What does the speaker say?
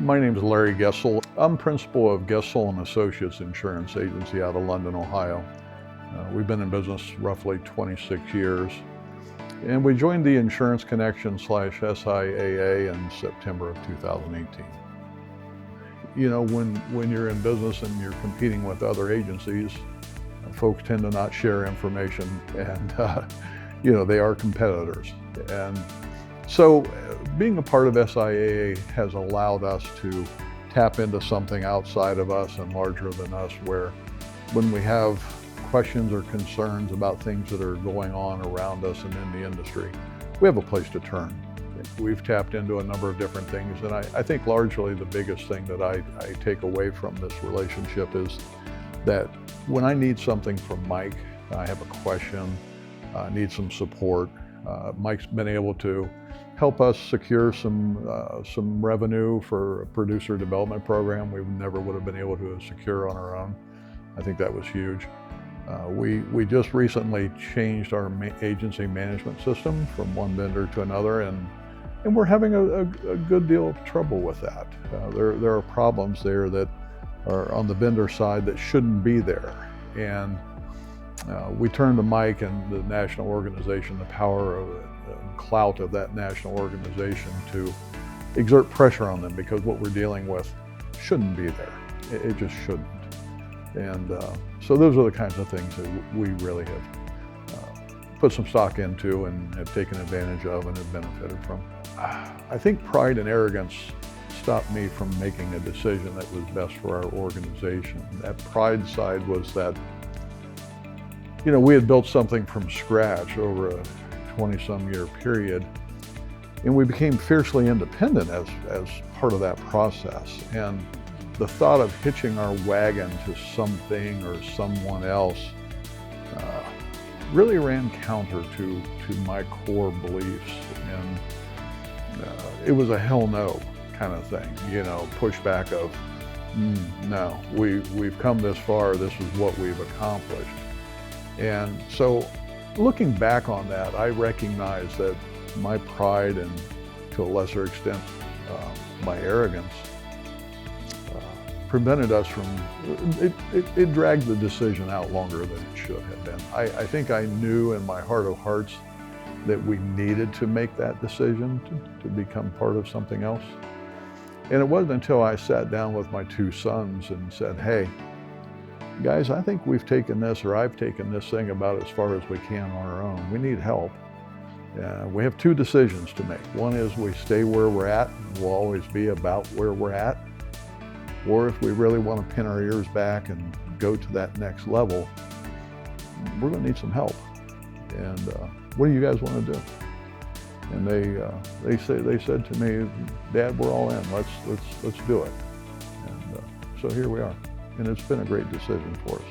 My name is Larry Gessel. I'm principal of Gessel and Associates Insurance Agency out of London, Ohio. We've been in business roughly 26 years, and we joined the Insurance Connection / SIAA in September of 2018. You know, when you're in business and you're competing with other agencies, folks tend to not share information, and they are competitors. And so being a part of SIAA has allowed us to tap into something outside of us and larger than us, where when we have questions or concerns about things that are going on around us and in the industry, we have a place to turn. We've tapped into a number of different things, and I think largely the biggest thing that I take away from this relationship is that when I need something from Mike, I have a question, need some support, Mike's been able to help us secure some revenue for a producer development program we never would have been able to secure on our own. I think that was huge. We just recently changed our agency management system from one vendor to another, and we're having a good deal of trouble with that. There are problems there that are on the vendor side that shouldn't be there. And we turn to Mike and the national organization, the power of and clout of that national organization, to exert pressure on them, because what we're dealing with shouldn't be there. It just shouldn't. And so those are the kinds of things that we really have put some stock into and have taken advantage of and have benefited from. I think pride and arrogance stopped me from making a decision that was best for our organization. That pride side was that, we had built something from scratch over a 20-some year period, and we became fiercely independent as part of that process. And the thought of hitching our wagon to something or someone else really ran counter to my core beliefs, and it was a hell no kind of thing, pushback of, no, we've come this far, this is what we've accomplished. And so looking back on that, I recognize that my pride and, to a lesser extent, my arrogance prevented us from, it dragged the decision out longer than it should have been. I think I knew in my heart of hearts that we needed to make that decision to become part of something else. And it wasn't until I sat down with my two sons and said, hey, guys, I think we've taken this, or I've taken this thing about as far as we can on our own. We need help. We have two decisions to make. One is we stay where we're at, we'll always be about where we're at. Or if we really want to pin our ears back and go to that next level, we're going to need some help. And what do you guys want to do? And they said to me, Dad, we're all in. Let's do it. And so here we are. And it's been a great decision for us.